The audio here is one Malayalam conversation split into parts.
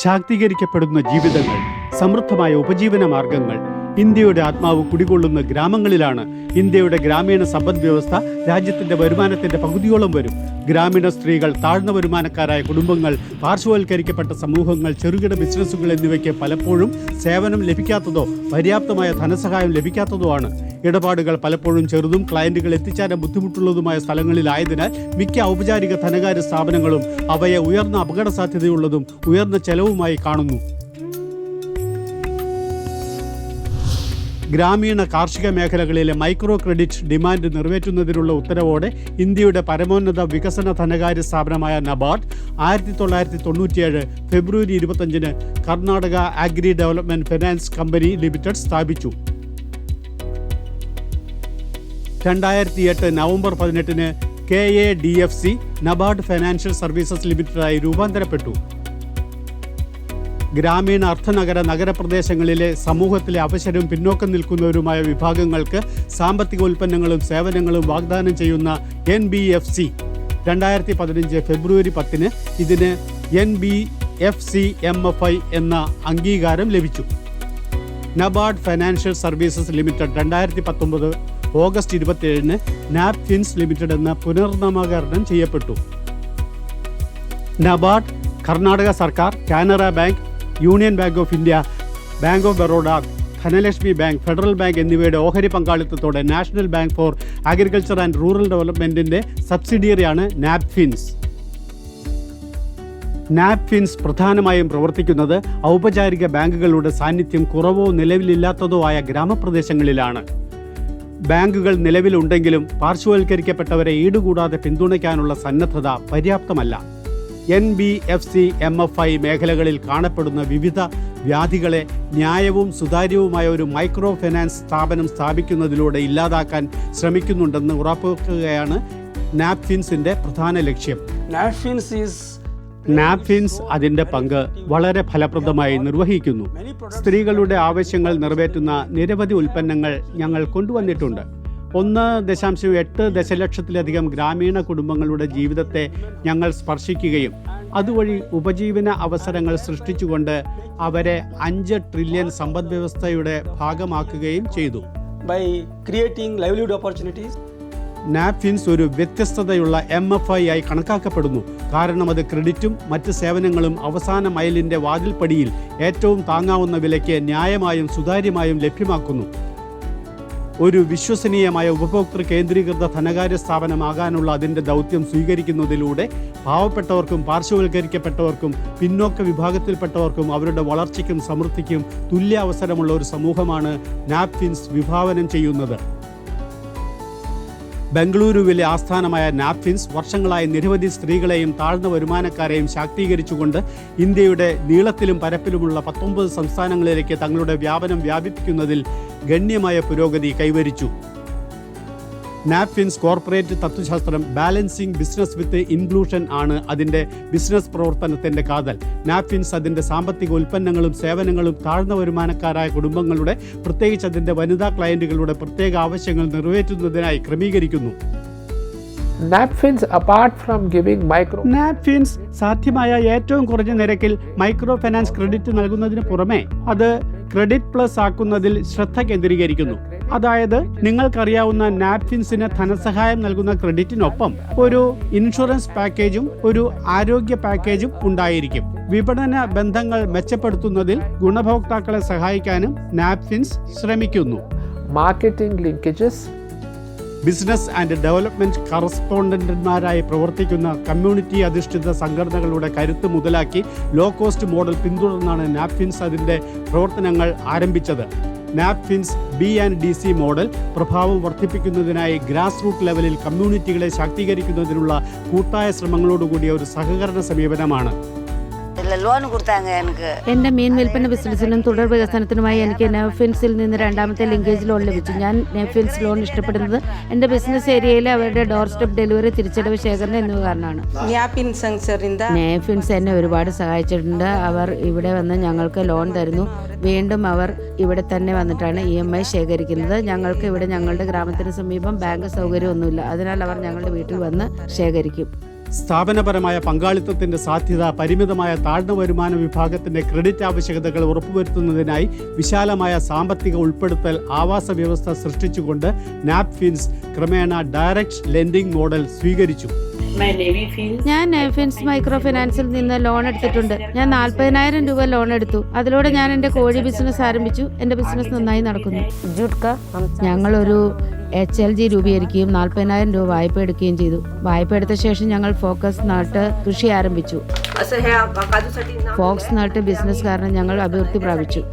ശാക്തീകരിക്കപ്പെടുന്ന ജീവിതങ്ങൾ, സമൃദ്ധമായ ഉപജീവന മാർഗങ്ങൾ. ഇന്ത്യയുടെ ആത്മാവ് കുടികൊള്ളുന്ന ഗ്രാമങ്ങളിലാണ്. ഇന്ത്യയുടെ ഗ്രാമീണ സമ്പദ് വ്യവസ്ഥ രാജ്യത്തിന്റെ വരുമാനത്തിന്റെ പകുതിയോളം വരും. ഗ്രാമീണ സ്ത്രീകൾ, താഴ്ന്ന വരുമാനക്കാരായ കുടുംബങ്ങൾ, പാർശ്വവൽക്കരിക്കപ്പെട്ട സമൂഹങ്ങൾ, ചെറുകിട ബിസിനസ്സുകൾ എന്നിവയ്ക്ക് പലപ്പോഴും സേവനം ലഭിക്കാത്തതോ പര്യാപ്തമായ ധനസഹായം ലഭിക്കാത്തതോ ആണ്. ഇടപാടുകൾ പലപ്പോഴും ചെറുതും ക്ലയന്റുകൾ എത്തിച്ചേരാൻ ബുദ്ധിമുട്ടുള്ളതുമായ സ്ഥലങ്ങളിലായതിനാൽ മിക്ക ഔപചാരിക ധനകാര്യ സ്ഥാപനങ്ങളും അവയെ ഉയർന്ന അപകട സാധ്യതയുള്ളതും ഉയർന്ന ചെലവുമായി കാണുന്നു. ഗ്രാമീണ കാർഷിക മേഖലകളിലെ മൈക്രോ ക്രെഡിറ്റ് ഡിമാൻഡ് നിറവേറ്റുന്നതിനുള്ള ഉത്തരവോടെ ഇന്ത്യയുടെ പരമോന്നത വികസന ധനകാര്യ സ്ഥാപനമായ NABARD 1997 February 25 Karnataka agri development finance company limited സ്ഥാപിച്ചു. 2008 November 18 KADFC NABARD financial services ലിമിറ്റഡായി രൂപാന്തരപ്പെട്ടു. ഗ്രാമീണ അർദ്ധനഗര നഗരപ്രദേശങ്ങളിലെ സമൂഹത്തിലെ അവശരും പിന്നോക്കം നിൽക്കുന്നവരുമായ വിഭാഗങ്ങൾക്ക് സാമ്പത്തിക ഉൽപ്പന്നങ്ങളും സേവനങ്ങളും വാഗ്ദാനം ചെയ്യുന്ന NBFC 2015 ഫെബ്രുവരി 10 ഇതിന് NBFC MFI എന്ന അംഗീകാരം ലഭിച്ചു. NABARD financial services limited 2019 August 27 NABFINS limited എന്ന പുനർനാമകരണം ചെയ്യപ്പെട്ടു. നബാർഡ്, കർണാടക സർക്കാർ, Canara bank, union bank of India, bank of Baroda, Dhanlaxmi bank, federal bank എന്നിവയുടെ ഓഹരി പങ്കാളിത്തത്തോടെ national bank for agriculture and rural ഡെവലപ്മെന്റിന്റെ സബ്സിഡിയറിയാണ് നാപ്ഫിൻസ്. നാപ്ഫിൻസ് പ്രധാനമായും പ്രവർത്തിക്കുന്നത് ഔപചാരിക ബാങ്കുകളുടെ സാന്നിധ്യം കുറവോ നിലവിലില്ലാത്തതോ ആയ ഗ്രാമപ്രദേശങ്ങളിലാണ്. ബാങ്കുകൾ നിലവിലുണ്ടെങ്കിലും പാർശ്വവൽക്കരിക്കപ്പെട്ടവരെ ഈടുകൂടാതെ പിന്തുണയ്ക്കാനുള്ള സന്നദ്ധത പര്യാപ്തമല്ല. NBFC MFI മേഖലകളിൽ കാണപ്പെടുന്ന വിവിധ വ്യാധികളെ ന്യായവും സുതാര്യവുമായ ഒരു മൈക്രോ ഫൈനാൻസ് സ്ഥാപനം സ്ഥാപിക്കുന്നതിലൂടെ ഇല്ലാതാക്കാൻ ശ്രമിക്കുന്നുണ്ടെന്ന് ഉറപ്പാക്കുകയാണ് നാപ്ഫിൻസിന്റെ പ്രധാന ലക്ഷ്യം. നാപ്ഫിൻസ് അതിന്റെ പങ്ക് വളരെ ഫലപ്രദമായി നിർവഹിക്കുന്നു. സ്ത്രീകളുടെ ആവശ്യങ്ങൾ നിറവേറ്റുന്ന നിരവധി ഉൽപ്പന്നങ്ങൾ ഞങ്ങൾ കൊണ്ടുവന്നിട്ടുണ്ട്. 1.8 ദശലക്ഷത്തിലധികം ഗ്രാമീണ കുടുംബങ്ങളുടെ ജീവിതത്തെ ഞങ്ങൾ സ്പർശിക്കുകയും അതുവഴി ഉപജീവന അവസരങ്ങൾ സൃഷ്ടിച്ചുകൊണ്ട് അവരെ 5 ട്രില്യൺ സമ്പദ് വ്യവസ്ഥയുടെ ഭാഗമാക്കുകയും ചെയ്തു. നാപ്ഫിൻസ് ഒരു വ്യത്യസ്തതയുള്ള MFI ആയി കണക്കാക്കപ്പെടുന്നു. കാരണം അത് ക്രെഡിറ്റും മറ്റ് സേവനങ്ങളും അവസാന മൈലിന്റെ വാതിൽപ്പടിയിൽ ഏറ്റവും താങ്ങാവുന്ന വിലയ്ക്ക് ന്യായമായും സുതാര്യമായും ലഭ്യമാക്കുന്നു. ഒരു വിശ്വസനീയമായ ഉപഭോക്തൃ കേന്ദ്രീകൃത ധനകാര്യ സ്ഥാപനമാകാനുള്ള അതിൻ്റെ ദൗത്യം സ്വീകരിക്കുന്നതിലൂടെ പാവപ്പെട്ടവർക്കും പാർശ്വവൽക്കരിക്കപ്പെട്ടവർക്കും പിന്നോക്ക വിഭാഗത്തിൽപ്പെട്ടവർക്കും അവരുടെ വളർച്ചയ്ക്കും സമൃദ്ധിക്കും തുല്യ അവസരമുള്ള ഒരു സമൂഹമാണ് നാപ്ഫിൻസ് വിഭാവനം ചെയ്യുന്നത്. ബംഗളൂരുവിലെ ആസ്ഥാനമായ നാപ്ഫിൻസ് വർഷങ്ങളായി നിരവധി സ്ത്രീകളെയും താഴ്ന്ന വരുമാനക്കാരെയും ശാക്തീകരിച്ചുകൊണ്ട് ഇന്ത്യയുടെ നീളത്തിലും പരപ്പിലുമുള്ള 19 സംസ്ഥാനങ്ങളിലേക്ക് തങ്ങളുടെ വ്യാപനം വ്യാപിപ്പിക്കുന്നതിൽ ഗണ്യമായ പുരോഗതി കൈവരിച്ചു. നാപ്ഫിൻസ് കോർപ്പറേറ്റ് തത്വശാസ്ത്രം ബാലൻസിംഗ് ബിസിനസ് വിത്ത് ഇൻക്ലൂഷൻ ആണ് അതിൻ്റെ ബിസിനസ് പ്രവർത്തനത്തിൻ്റെ കാതൽ. നാപ്ഫിൻസ് അതിൻ്റെ സാമ്പത്തിക ഉൽപ്പന്നങ്ങളും സേവനങ്ങളും താഴ്ന്ന വരുമാനക്കാരായ കുടുംബങ്ങളുടെ, പ്രത്യേകിച്ച് അതിൻ്റെ വനിതാ ക്ലയൻറ്റുകളുടെ പ്രത്യേക ആവശ്യങ്ങൾ നിറവേറ്റുന്നതിനായി ക്രമീകരിക്കുന്നു. നാപ്ഫിൻസ് സാധ്യമായ ഏറ്റവും കുറഞ്ഞ നിരക്കിൽ മൈക്രോ ഫൈനാൻസ് ക്രെഡിറ്റ് നൽകുന്നതിന് പുറമെ അത് ക്രെഡിറ്റ് പ്ലസ് ആക്കുന്നതിൽ ശ്രദ്ധ കേന്ദ്രീകരിക്കുന്നു. അതായത് നിങ്ങൾക്കറിയാവുന്ന നാപ്ഫിൻസിന് ധനസഹായം നൽകുന്ന ക്രെഡിറ്റിനൊപ്പം ഒരു ഇൻഷുറൻസ് പാക്കേജും ഒരു ആരോഗ്യ പാക്കേജും ഉണ്ടായിരിക്കും. വിപണന ബന്ധങ്ങൾ മെച്ചപ്പെടുത്തുന്നതിൽ ഗുണഭോക്താക്കളെ സഹായിക്കാനും നാപ്ഫിൻസ് ശ്രമിക്കുന്നു. Marketing linkages, business and development കറസ്പോണ്ടന്റുമാരായി പ്രവർത്തിക്കുന്ന കമ്മ്യൂണിറ്റി അധിഷ്ഠിത സംഘടനകളുടെ കരുത്ത് മുതലാക്കി ലോ കോസ്റ്റ് മോഡൽ പിന്തുടർന്നാണ് നാപ്ഫിൻസ് അതിൻ്റെ പ്രവർത്തനങ്ങൾ ആരംഭിച്ചത്. നാപ്ഫിൻസ് B&DC മോഡൽ പ്രഭാവം വർദ്ധിപ്പിക്കുന്നതിനായി ഗ്രാസ് റൂട്ട് ലെവലിൽ കമ്മ്യൂണിറ്റികളെ ശാക്തീകരിക്കുന്നതിനുള്ള കൂട്ടായ ശ്രമങ്ങളോടുകൂടിയ ഒരു സഹകരണ സമീപനമാണ്. എന്റെ മീൻ വിൽപ്പന ബിസിനസ്സിനും തുടർ വികസനത്തിനുമായി എനിക്ക് നാപ്ഫിൻസിൽ നിന്ന് രണ്ടാമത്തെ ലിങ്കേജ് ലോൺ ലഭിച്ചു. ഞാൻ നാപ്ഫിൻസ് ലോൺ ഇഷ്ടപ്പെടുന്നത് എന്റെ ബിസിനസ് ഏരിയയിലെ അവരുടെ ഡോർ സ്റ്റെപ്പ് ഡെലിവറി, തിരിച്ചടവ് ശേഖരണം എന്നിവ കാരണമാണ്. നാപ്ഫിൻസ് എന്നെ ഒരുപാട് സഹായിച്ചിട്ടുണ്ട്. അവർ ഇവിടെ വന്ന് ഞങ്ങൾക്ക് ലോൺ തരുന്നു. വീണ്ടും അവർ ഇവിടെ തന്നെ വന്നിട്ടാണ് EMI ശേഖരിക്കുന്നത്. ഞങ്ങൾക്ക് ഇവിടെ ഞങ്ങളുടെ ഗ്രാമത്തിന് സമീപം ബാങ്ക് സൗകര്യമൊന്നുമില്ല. അതിനാൽ അവർ ഞങ്ങളുടെ വീട്ടിൽ വന്ന് ശേഖരിക്കും. സ്ഥാപനപരമായ പങ്കാളിത്തത്തിന്റെ സാധ്യത, പരിമിതമായ താഴ്ന്ന വരുമാന വിഭാഗത്തിന്റെ ക്രെഡിറ്റ് ആവശ്യകതകൾ ഉറപ്പുവരുത്തുന്നതിനായി വിശാലമായ സാമ്പത്തിക ഉൾപ്പെടുത്തൽ ആവാസ വ്യവസ്ഥ സൃഷ്ടിച്ചുകൊണ്ട് നാപ്ഫിൻസ് ക്രമേണ ഡയറക്റ്റ് ലെൻഡിംഗ് മോഡൽ സ്വീകരിച്ചു. ഞാൻ നേഫിൻസ് മൈക്രോ ഫിനാൻസിൽ നിന്ന് ലോൺ എടുത്തിട്ടുണ്ട്. ഞാൻ 40,000 രൂപ ലോൺ എടുത്തു. അതിലൂടെ ഞാൻ എൻ്റെ കോഴി ബിസിനസ് ആരംഭിച്ചു. എൻ്റെ ബിസിനസ് നന്നായി നടക്കുന്നു. ഞങ്ങളൊരു HLG രൂപീകരിക്കുകയും 40,000 രൂപ വായ്പ എടുക്കുകയും ചെയ്തു. വായ്പ എടുത്ത ശേഷം ഞങ്ങൾ ഫോക്സ് നട്ട് കൃഷി ആരംഭിച്ചു. ഫോക്സ് നട്ട് ബിസിനസ് കാരണം ഞങ്ങൾ അഭിവൃദ്ധി പ്രാപിച്ചു.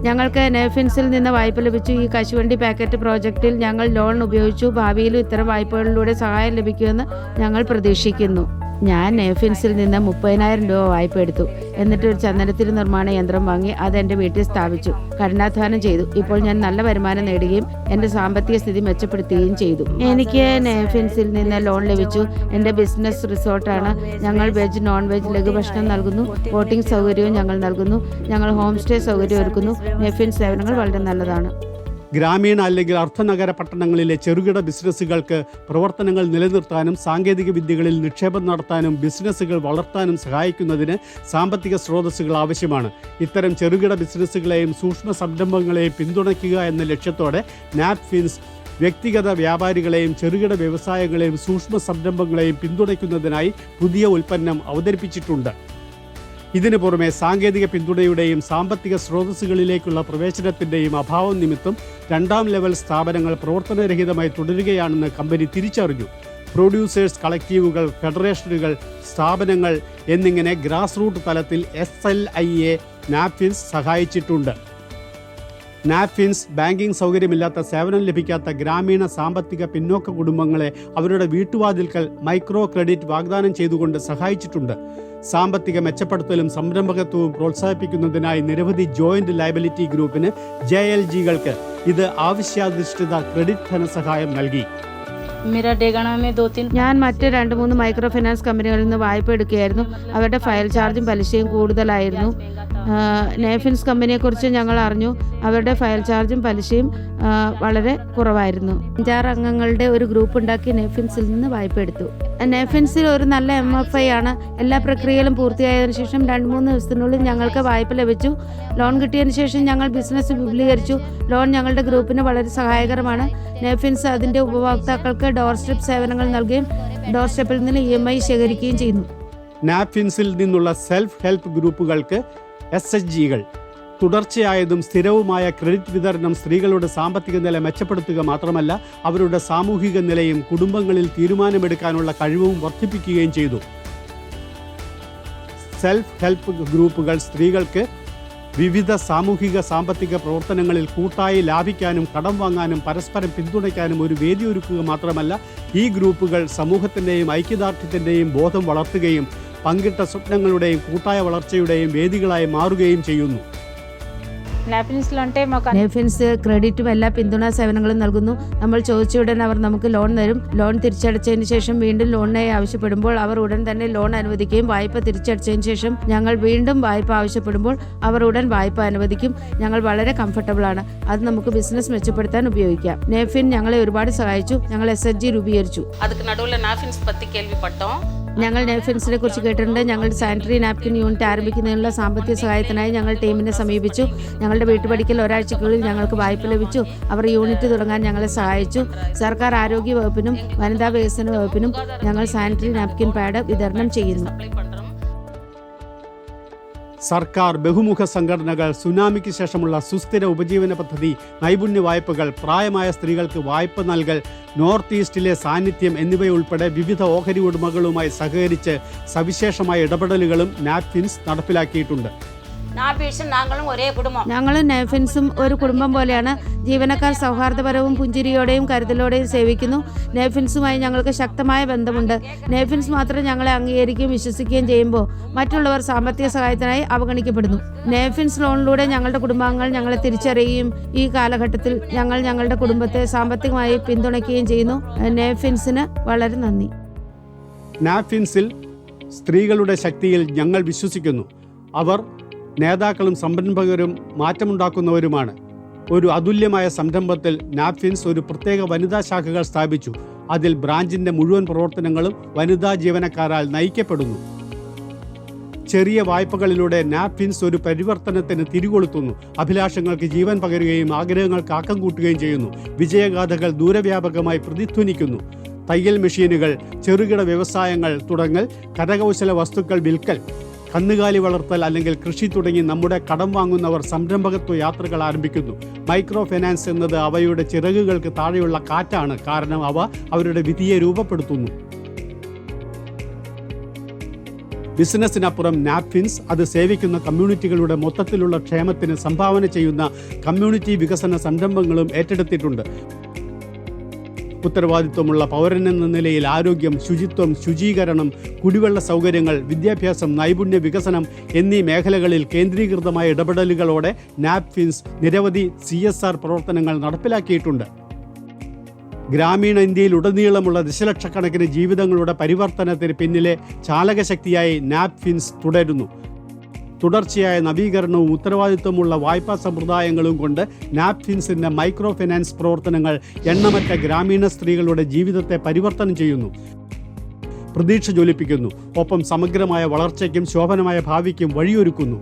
ഞങ്ങൾക്ക് നേഫിൻസിൽ നിന്ന് വായ്പ ലഭിച്ചു. ഈ കശുവണ്ടി പാക്കറ്റ് പ്രോജക്റ്റിൽ ഞങ്ങൾ ലോൺ ഉപയോഗിച്ചു. ഭാവിയിലും ഇത്തരം വായ്പകളിലൂടെ സഹായം ലഭിക്കുമെന്ന് ഞങ്ങൾ പ്രതീക്ഷിക്കുന്നു. ഞാൻ നേഫിൻസിൽ നിന്ന് 30,000 രൂപ വായ്പ എടുത്തു. എന്നിട്ട് ഒരു ചന്ദനത്തിരി നിർമ്മാണ യന്ത്രം വാങ്ങി അത് എൻ്റെ വീട്ടിൽ സ്ഥാപിച്ചു. കഠിനാധ്വാനം ചെയ്തു. ഇപ്പോൾ ഞാൻ നല്ല വരുമാനം നേടുകയും എൻ്റെ സാമ്പത്തിക സ്ഥിതി മെച്ചപ്പെടുത്തുകയും ചെയ്തു. എനിക്ക് നേഫിൻസിൽ നിന്ന് ലോൺ ലഭിച്ചു. എൻ്റെ ബിസിനസ് റിസോർട്ടാണ്. ഞങ്ങൾ വെജ്, നോൺ വെജ് ലഘുഭക്ഷണം നൽകുന്നു. ബോട്ടിംഗ് സൗകര്യവും ഞങ്ങൾ നൽകുന്നു. ഞങ്ങൾ ഹോം സ്റ്റേ സൗകര്യം ഒരുക്കുന്നു. നേഫിൻസ് സേവനങ്ങൾ വളരെ നല്ലതാണ്. ഗ്രാമീണ അല്ലെങ്കിൽ അർദ്ധനഗര പട്ടണങ്ങളിലെ ചെറുകിട ബിസിനസ്സുകൾക്ക് പ്രവർത്തനങ്ങൾ നിലനിർത്താനും സാങ്കേതിക വിദ്യകളിൽ നിക്ഷേപം നടത്താനും ബിസിനസ്സുകൾ വളർത്താനും സഹായിക്കുന്നതിന് സാമ്പത്തിക സ്രോതസ്സുകൾ ആവശ്യമാണ്. ഇത്തരം ചെറുകിട ബിസിനസ്സുകളെയും സൂക്ഷ്മ സംരംഭങ്ങളെയും പിന്തുണയ്ക്കുക എന്ന ലക്ഷ്യത്തോടെ നാപ്ഫിൻസ് വ്യക്തിഗത വ്യാപാരികളെയും ചെറുകിട വ്യവസായങ്ങളെയും സൂക്ഷ്മ സംരംഭങ്ങളെയും പിന്തുണയ്ക്കുന്നതിനായി പുതിയ ഉൽപ്പന്നം അവതരിപ്പിച്ചിട്ടുണ്ട്. ഇതിനു പുറമെ സാങ്കേതിക പിന്തുണയുടെയും സാമ്പത്തിക സ്രോതസ്സുകളിലേക്കുള്ള പ്രവേശനത്തിൻ്റെയും അഭാവം നിമിത്തം രണ്ടാം ലെവൽ സ്ഥാപനങ്ങൾ പ്രവർത്തനരഹിതമായി തുടരുകയാണെന്ന് കമ്പനി തിരിച്ചറിഞ്ഞു. പ്രൊഡ്യൂസേഴ്സ് കളക്റ്റീവുകൾ, ഫെഡറേഷനുകൾ, സ്ഥാപനങ്ങൾ എന്നിങ്ങനെ ഗ്രാസ് റൂട്ട് തലത്തിൽ SLIയെ നാപ്ഫിൻസ് സഹായിച്ചിട്ടുണ്ട്. നാപ്ഫിൻസ് ബാങ്കിംഗ് സൗകര്യമില്ലാത്ത, സേവനം ലഭിക്കാത്ത ഗ്രാമീണ സാമ്പത്തിക പിന്നോക്ക കുടുംബങ്ങളെ അവരുടെ വീട്ടുവാതിൽക്കൽ മൈക്രോ ക്രെഡിറ്റ് വാഗ്ദാനം ചെയ്തുകൊണ്ട് സഹായിച്ചിട്ടുണ്ട്. സാമ്പത്തിക മെച്ചപ്പെടുത്തലും സംരംഭകത്വവും പ്രോത്സാഹിപ്പിക്കുന്നതിനായി നിരവധി ജോയിന്റ് ലയബിലിറ്റി ഗ്രൂപ്പിന് JLGകൾക്ക് ഇത് ആവശ്യാധിഷ്ഠിത ക്രെഡിറ്റ് ധനസഹായം നൽകി. ഞാൻ മറ്റ് 2-3 മൈക്രോ ഫിനാൻസ് കമ്പനികളിൽ നിന്ന് വായ്പ എടുക്കുകയായിരുന്നു. അവരുടെ ഫയൽ ചാർജും പലിശയും കൂടുതലായിരുന്നു. നേഫിൻസ് കമ്പനിയെക്കുറിച്ച് ഞങ്ങൾ അറിഞ്ഞു. അവരുടെ ഫയൽ ചാർജും പലിശയും വളരെ കുറവായിരുന്നു. 5-6 അംഗങ്ങളുടെ ഒരു ഗ്രൂപ്പ് ഉണ്ടാക്കി നേഫിൻസിൽ നിന്ന് വായ്പ എടുത്തു. നേഫിൻസിൽ ഒരു നല്ല MFI ആണ്. എല്ലാ പ്രക്രിയകളും പൂർത്തിയായതിനു ശേഷം 2-3 ദിവസത്തിനുള്ളിൽ ഞങ്ങൾക്ക് വായ്പ ലഭിച്ചു. ലോൺ കിട്ടിയതിനു ശേഷം ഞങ്ങൾ ബിസിനസ് വിപുലീകരിച്ചു. ലോൺ ഞങ്ങളുടെ ഗ്രൂപ്പിന് വളരെ സഹായകരമാണ്. നേഫിൻസ് അതിൻ്റെ ഉപഭോക്താക്കൾക്ക് ഡോർ സ്റ്റെപ്പ് സേവനങ്ങൾ നൽകുകയും ഡോർ സ്റ്റെപ്പിൽ നിന്ന് EMI ശേഖരിക്കുകയും ചെയ്യുന്നു. നാപ്ഫിൻസിൽ നിന്നുള്ള സെൽഫ് ഹെൽപ്പ് ഗ്രൂപ്പുകൾക്ക് SHGകൾ തുടർച്ചയായതും സ്ഥിരവുമായ ക്രെഡിറ്റ് വിതരണം സ്ത്രീകളുടെ സാമ്പത്തിക നില മെച്ചപ്പെടുത്തുക മാത്രമല്ല, അവരുടെ സാമൂഹിക നിലയും കുടുംബങ്ങളിൽ തീരുമാനമെടുക്കാനുള്ള കഴിവും വർദ്ധിപ്പിക്കുകയും ചെയ്തു. സെൽഫ് ഹെൽപ്പ് ഗ്രൂപ്പുകൾ സ്ത്രീകൾക്ക് വിവിധ സാമൂഹിക സാമ്പത്തിക പ്രവർത്തനങ്ങളിൽ കൂട്ടായി ലാഭിക്കാനും കടം വാങ്ങാനും പരസ്പരം പിന്തുണയ്ക്കാനും ഒരു വേദി ഒരുക്കുക മാത്രമല്ല, ഈ ഗ്രൂപ്പുകൾ സമൂഹത്തിൻ്റെയും ഐക്യദാർഢ്യത്തിൻ്റെയും ബോധം വളർത്തുകയും പങ്കിട്ട സ്വപ്നങ്ങളുടെയും കൂട്ടായ വളർച്ചയുടെയും വേദികളായി മാറുകയും ചെയ്യുന്നു. നേഫിൻസ് ക്രെഡിറ്റും എല്ലാ പിന്തുണാ സേവനങ്ങളും നൽകുന്നു. നമ്മൾ ചോദിച്ച ഉടൻ അവർ നമുക്ക് ലോൺ തരും. ലോൺ തിരിച്ചടച്ചതിന് ശേഷം വീണ്ടും ലോണിനായി ആവശ്യപ്പെടുമ്പോൾ അവർ ഉടൻ തന്നെ ലോൺ അനുവദിക്കുകയും വായ്പ തിരിച്ചടച്ചതിന് ശേഷം ഞങ്ങൾ വീണ്ടും വായ്പ ആവശ്യപ്പെടുമ്പോൾ അവർ ഉടൻ വായ്പ അനുവദിക്കും. ഞങ്ങൾ വളരെ കംഫർട്ടബിൾ ആണ്. അത് നമുക്ക് ബിസിനസ് മെച്ചപ്പെടുത്താൻ ഉപയോഗിക്കാം. നേഫിൻ ഞങ്ങളെ ഒരുപാട് സഹായിച്ചു. ഞങ്ങൾ SHG രൂപീകരിച്ചു. ഞങ്ങൾ നേഫിൻസിനെ കുറിച്ച് കേട്ടിട്ടുണ്ട്. ഞങ്ങളുടെ സാനിറ്ററി നാപ്കിൻ യൂണിറ്റ് ആരംഭിക്കുന്നതിനുള്ള സാമ്പത്തിക സഹായത്തിനായി ഞങ്ങൾ ടീമിനെ സമീപിച്ചു. ഞങ്ങളുടെ വീട്ടുപടിക്കൽ ഒരാഴ്ചയ്ക്കുള്ളിൽ ഞങ്ങൾക്ക് വായ്പ ലഭിച്ചു. അവർ യൂണിറ്റ് തുടങ്ങാൻ ഞങ്ങളെ സഹായിച്ചു. സർക്കാർ ആരോഗ്യ വകുപ്പിനും വനിതാ വികസന വകുപ്പിനും ഞങ്ങൾ സാനിറ്ററി നാപ്കിൻ പാഡ് വിതരണം ചെയ്യുന്നു. സർക്കാർ, ബഹുമുഖ സംഘടനകൾ, സുനാമിക്ക് ശേഷമുള്ള സുസ്ഥിര ഉപജീവന പദ്ധതി, നൈപുണ്യ വായ്പകൾ, പ്രായമായ സ്ത്രീകൾക്ക് വായ്പ നൽകൽ, നോർത്ത് ഈസ്റ്റിലെ സാന്നിധ്യം എന്നിവയുൾപ്പെടെ വിവിധ ഓഹരി ഉടമകളുമായി സഹകരിച്ച് സവിശേഷമായ ഇടപെടലുകളും നാപ്ഫിൻസ് നടപ്പിലാക്കിയിട്ടുണ്ട്. ഞങ്ങളും നേഫിൻസും ഒരു കുടുംബം പോലെയാണ്. ജീവനക്കാർ സൗഹാർദ്ദപരവും പുഞ്ചിരിയോടെയും കരുതലോടെയും സേവിക്കുന്നു. നേഫിൻസുമായി ഞങ്ങൾക്ക് ശക്തമായ ബന്ധമുണ്ട്. നേഫിൻസ് മാത്രം ഞങ്ങളെ അംഗീകരിക്കുകയും വിശ്വസിക്കുകയും ചെയ്യുമ്പോൾ മറ്റുള്ളവർ സാമ്പത്തിക സഹായത്തിനായി അവഗണിക്കപ്പെടുന്നു. നേഫിൻസ് ലോണിലൂടെ ഞങ്ങളുടെ കുടുംബാംഗങ്ങൾ ഞങ്ങളെ തിരിച്ചറിയുകയും ഈ കാലഘട്ടത്തിൽ ഞങ്ങൾ ഞങ്ങളുടെ കുടുംബത്തെ സാമ്പത്തികമായി പിന്തുണയ്ക്കുകയും ചെയ്യുന്നു. നേഫിൻസിന് വളരെ നന്ദി. നാപ്ഫിൻസിൽ സ്ത്രീകളുടെ ശക്തിയിൽ ഞങ്ങൾ വിശ്വസിക്കുന്നു. അവർ നേതാക്കളും സംരംഭകരും മാറ്റമുണ്ടാക്കുന്നവരുമാണ്. ഒരു അതുല്യമായ സംരംഭത്തിൽ നാപ്ഫിൻസ് ഒരു പ്രത്യേക വനിതാ ശാഖകൾ സ്ഥാപിച്ചു. അതിൽ ബ്രാഞ്ചിന്റെ മുഴുവൻ പ്രവർത്തനങ്ങളും വനിതാ ജീവനക്കാരാൽ നയിക്കപ്പെടുന്നു. ചെറിയ വായ്പകളിലൂടെ നാപ്കിൻസ് ഒരു പരിവർത്തനത്തിന് തിരികൊളുത്തുന്നു. അഭിലാഷങ്ങൾക്ക് ജീവൻ പകരുകയും ആഗ്രഹങ്ങൾക്ക് ആക്കം കൂട്ടുകയും ചെയ്യുന്നു. വിജയഗാഥകൾ ദൂരവ്യാപകമായി പ്രതിധ്വനിക്കുന്നു. തയ്യൽ മെഷീനുകൾ, ചെറുകിട വ്യവസായങ്ങൾ തുടങ്ങൽ, കരകൗശല വസ്തുക്കൾ വിൽക്കൽ, കന്നുകാലി വളർത്തൽ അല്ലെങ്കിൽ കൃഷി തുടങ്ങി നമ്മുടെ കടം വാങ്ങുന്നവർ സംരംഭകത്വ യാത്രകൾ ആരംഭിക്കുന്നു. മൈക്രോ ഫൈനാൻസ് എന്നത് അവയുടെ ചിറകുകൾക്ക് താഴെയുള്ള കാറ്റാണ്. കാരണം അവ അവരുടെ വിധിയെ രൂപപ്പെടുത്തുന്നു. ബിസിനസ്സിനപ്പുറം നാപ്കിൻസ് അത് സേവിക്കുന്ന കമ്മ്യൂണിറ്റികളുടെ മൊത്തത്തിലുള്ള ക്ഷേമത്തിന് സംഭാവന ചെയ്യുന്ന കമ്മ്യൂണിറ്റി വികസന സംരംഭങ്ങളും ഏറ്റെടുത്തിട്ടുണ്ട്. ഉത്തരവാദിത്വമുള്ള പൗരനെന്ന നിലയിൽ ആരോഗ്യം, ശുചിത്വം, ശുചീകരണം, കുടിവെള്ള സൗകര്യങ്ങൾ, വിദ്യാഭ്യാസം, നൈപുണ്യ വികസനം എന്നീ മേഖലകളിൽ കേന്ദ്രീകൃതമായ ഇടപെടലുകളോടെ നാപ്കിൻസ് നിരവധി CSR പ്രവർത്തനങ്ങൾ നടപ്പിലാക്കിയിട്ടുണ്ട്. ഗ്രാമീണ ഇന്ത്യയിലുടനീളമുള്ള ദശലക്ഷക്കണക്കിന് ജീവിതങ്ങളുടെ പരിവർത്തനത്തിന് പിന്നിലെ ചാലകശക്തിയായി നാപ്കിൻസ് തുടരുന്നു. തുടർച്ചയായ നവീകരണവും ഉത്തരവാദിത്വമുള്ള വായ്പാ സമ്പ്രദായങ്ങളും കൊണ്ട് നാപ്കിൻസിൻ്റെ മൈക്രോ ഫൈനാൻസ് പ്രവർത്തനങ്ങൾ എണ്ണമറ്റ ഗ്രാമീണ സ്ത്രീകളുടെ ജീവിതത്തെ പരിവർത്തനം ചെയ്യുന്നു, പ്രതീക്ഷ ജ്വലിപ്പിക്കുന്നു, ഒപ്പം സമഗ്രമായ വളർച്ചയ്ക്കും ശോഭനമായ ഭാവിക്കും വഴിയൊരുക്കുന്നു.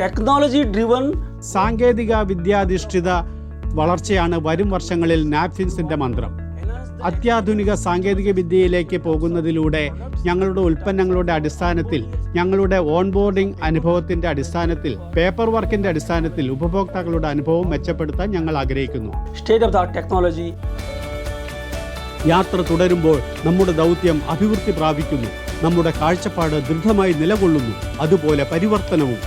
ടെക്നോളജി ഡ്രിവൺ സാങ്കേതിക വിദ്യാധിഷ്ഠിത വളർച്ചയാണ് വരും വർഷങ്ങളിൽ നാപ്കിൻസിൻ്റെ മന്ത്രം. അത്യാധുനിക സാങ്കേതിക വിദ്യയിലേക്ക് പോകുന്നതിലൂടെ ഞങ്ങളുടെ ഉൽപ്പന്നങ്ങളുടെ അടിസ്ഥാനത്തിൽ, ഞങ്ങളുടെ ഓൺബോർഡിംഗ് അനുഭവത്തിൻ്റെ അടിസ്ഥാനത്തിൽ, പേപ്പർ വർക്കിൻ്റെ അടിസ്ഥാനത്തിൽ ഉപഭോക്താക്കളുടെ അനുഭവം മെച്ചപ്പെടുത്താൻ ഞങ്ങൾ ആഗ്രഹിക്കുന്നു. State of the technology. യാത്ര തുടരുമ്പോൾ നമ്മുടെ ദൗത്യം അഭിവൃദ്ധി പ്രാപിക്കുന്നു. നമ്മുടെ കാഴ്ചപ്പാട് ദൃഢമായി നിലകൊള്ളുന്നു. അതുപോലെ പരിവർത്തനവും.